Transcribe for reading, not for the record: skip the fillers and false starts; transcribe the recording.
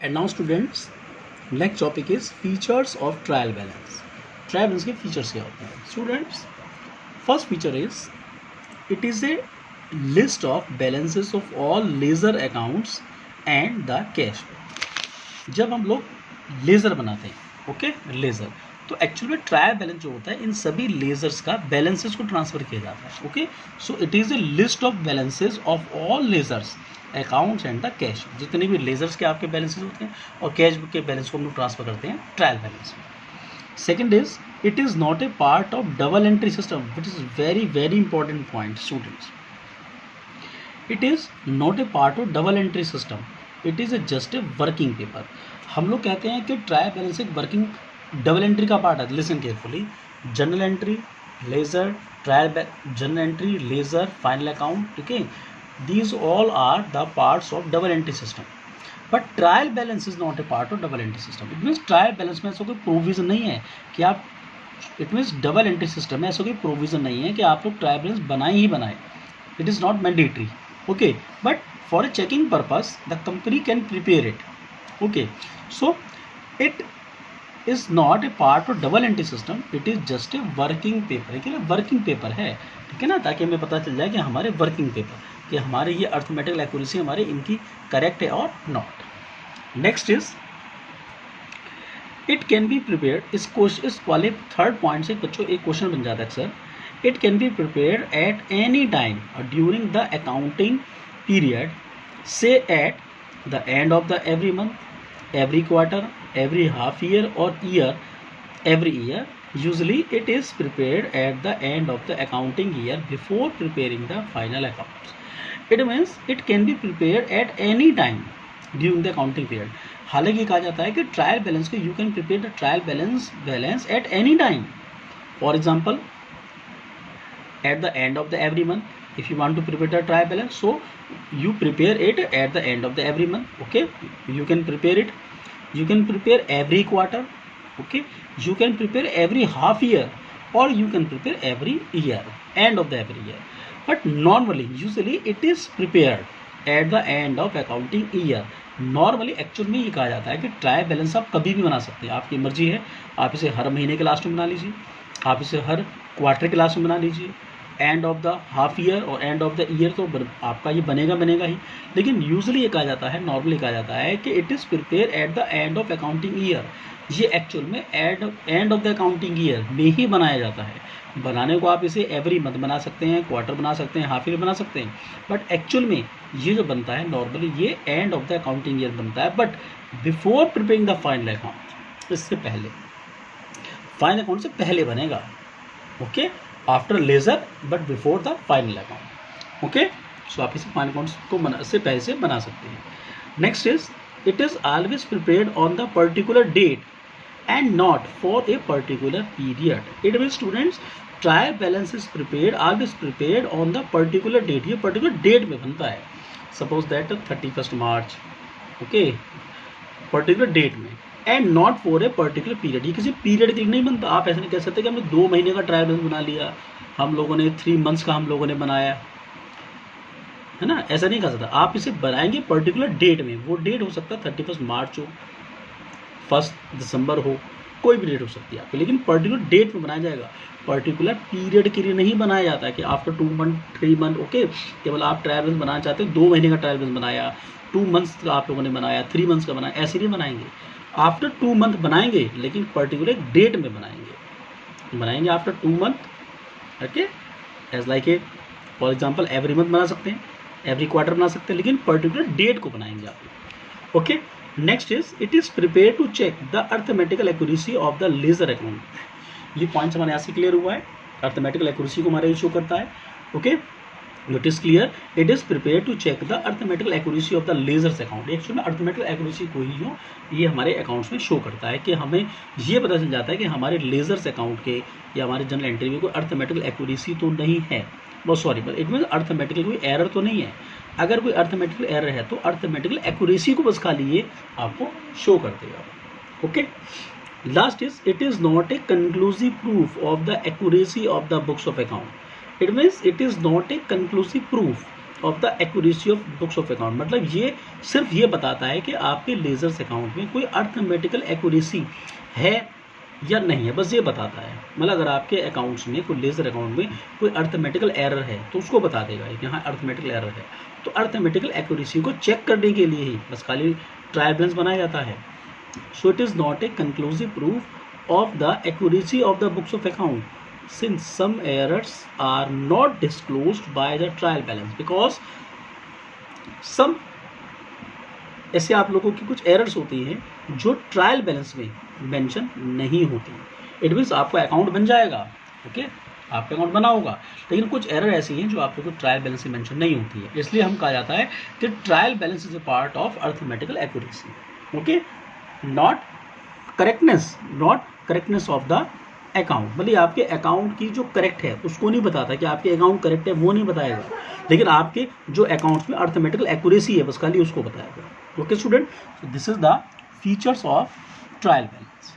And now students, next topic is features of trial balance. Trial balance के features क्या होते हैं? Students, first feature is it is a list of balances of all ledger accounts and the cash flow. जब हम लोग laser बनाते हैं, okay, laser, तो एक्चुअली में ट्रायल बैलेंस जो होता है इन सभी लेजर्स का बैलेंसेस को ट्रांसफर किया जाता है. Okay, so it is a list of balances of all ledgers accounts and the cash. जितने भी लेजर्स के आपके बैलेंसेस होते हैं और कैश बुक के बैलेंस को हम लोग ट्रांसफर करते हैं ट्रायल बैलेंस में. Second is it is not a part of double entry system, which is very very important point students. It is not a part of double entry system, it is just a working paper. हम लोग कहते हैं कि trial balance एक working double entry का part है. Listen carefully, journal entry, ledger, trial, journal entry, ledger, final account, ठीक है, these all are the parts of double entry system, but trial balance is not a part of double entry system. It means trial balance में ऐसा कोई provision नहीं है कि आप, it means double entry system में ऐसा कोई प्रोविज़न नहीं है कि आप लोग ट्रायल बैलेंस बनाए ही बनाए. It is not mandatory, okay, but for a checking purpose the company can prepare it. Okay, so it is not a part of double entry system, it is just a working paper. ठीक है, working paper है, ठीक है ना, ताकि हमें पता चल जाए कि हमारे वर्किंग पेपर, कि हमारे ये अर्थमेटिकल एक्यूरेसी हमारे इनकी करेक्ट है और not. Next is it can be prepared. इस वाले थर्ड पॉइंट से बच्चों एक क्वेश्चन बन जाता है sir. It can be prepared at any time during the accounting period, say at the end of the every month, every quarter, every half year or year, every year. Usually it is prepared at the end of the accounting year before preparing the final accounts. It means it can be prepared at any time during the accounting period. हालांकि कहा जाता है कि trial balance को you can prepare the trial balance at any time. For example, at the end of the every month, if you want to prepare the trial balance, so you prepare it at the end of the every month. Okay, you can prepare it, you can prepare every quarter, okay, you can prepare every half year, or you can prepare every year, end of the every year. But normally usually it is prepared at the end of accounting year. Normally actual में ये कहा जाता है कि trial balance आप कभी भी बना सकते हैं, आपकी मर्जी है. आप इसे हर महीने के लास्ट में बना लीजिए, आप इसे हर क्वार्टर के लास्ट में बना लीजिए, and of the half year और एंड ऑफ द ईयर, तो आपका ये बनेगा ही. लेकिन यूजुअली ये कहा जाता है, नॉर्मली कहा जाता है कि it is prepare eight the end of accounting year. ये एक्चुअल में and of the accounting year में ही बनाया जाता है. बनाने को आप इसे एवरी मंथ बना सकते हैं, क्वार्टर बना सकते हैं, हाफ ईयर बना सकते हैं, बट एक्चुअल में ये जो बनता है नॉर्मली ये end of the accounting year बनता है. But before preparing the final account, इससे पहले, फाइनल अकाउंट से पहले बनेगा. Okay, after ledger but before the final account. Okay, so आप इसे फाइनल अकाउंट्स को से पहले से बना सकते हैं. Next is it is always prepared on the particular date and not for a particular period. It mean students, trial balance is prepared, always prepared on the particular date. ये particular date में बनता है. Suppose that 31 March, okay, particular date में, and not for a particular period. ये किसी period के लिए नहीं बनता. आप ऐसा नहीं कह सकते कि हमने 2 महीने का ट्रायल बैलेंस बना लिया, हम लोगों ने 3 मंथ्स का हम लोगों ने बनाया, है ना, ऐसा नहीं कह सकता. आप इसे बनाएंगे पर्टिकुलर डेट में. वो डेट हो सकता है 31 मार्च हो, 1 दिसंबर हो, कोई भी डेट हो सकती है आपकी, लेकिन पर्टिकुलर डेट में बनाया जाएगा. पर्टिकुलर पीरियड के लिए नहीं बनाया जाता है कि आफ्टर 2 मंथ 3 मंथ. ओके, केवल आप ट्रायल बैलेंस बनाना चाहते हैं, 2 महीने का ट्रायल बैलेंस बनाया, 2 मंथ्स का आप लोगों ने बनाया, 3 मंथ्स का बनाया, ऐसे नहीं बनाएंगे. आफ्टर 2 मंथ बनाएंगे, लेकिन पर्टिकुलर डेट में बनाएंगे after 2 month. Okay, as like a for example every month बना सकते हैं, एवरी क्वार्टर बना सकते हैं, लेकिन पर्टिकुलर डेट को बनाएंगे आप. Okay, next is it is prepare to check the arithmetical accuracy of the ledger account. ये पॉइंट्स हमारे यहाँ से क्लियर हुआ है. अर्थमेटिकल एक्यूरेसी को हमारे शो करता है. Okay, it is clear, it is prepare to check the arithmetical accuracy of the ledgers account. Actually में अर्थमेटिकल एक्यूरेसी को ही हो ये हमारे अकाउंट्स में शो करता है कि हमें ये पता चल जाता है कि हमारे लेजर्स अकाउंट के या हमारे जनरल एंट्री में कोई अर्थमेटिकल एक्यूरेसी तो नहीं है. बहुत sorry, but it mean arithmetical कोई एरर तो नहीं है. अगर कोई अर्थमेटिकल एरर है तो अर्थमेटिकल एक्यूरेसी को बस खाली ये आपको शो कर देगा. Okay, last is it is not A conclusive proof of the accuracy of the books of account. It means it is not a conclusive proof of the accuracy of books of account, मतलब ये सिर्फ ये बताता है कि आपके ledgers account में कोई अर्थमेटिकल एक्यूरेसी है या नहीं है, बस ये बताता है। मतलब अगर आपके अकाउंट्स में कोई लेजर अकाउंट में कोई अर्थमेटिकल एरर है तो उसको बता देगा कि हाँ अर्थमेटिकल एरर है। तो अर्थमेटिकल एक्यूरेसी को चेक करने के लिए ही बस खाली ट्रायल बैलेंस बनाया जाता है। सो it is not A conclusive proof of the accuracy of the books of account since some errors are not disclosed by the trial balance because some ऐसे आप लोगों की कुछ एरर्स होती हैं जो ट्रायल बैलेंस में मेंशन नहीं होती। इट मीन्स आपका अकाउंट बन जाएगा, ओके आपका अकाउंट बना होगा, लेकिन कुछ एरर ऐसी हैं जो आप लोगों को ट्रायल बैलेंस में मेंशन नहीं होती है। इसलिए हम कहा जाता है कि trial balance is a part of arithmetical accuracy, okay not correctness of the account. मतलब आपके अकाउंट की जो करेक्ट है उसको नहीं बताता कि आपके अकाउंट करेक्ट है, वो नहीं बताएगा, लेकिन आपके जो अकाउंट्स में अर्थमेटिकल एक्यूरेसी है बस खाली उसको बताएगा। Okay student, so this is the features of trial balance.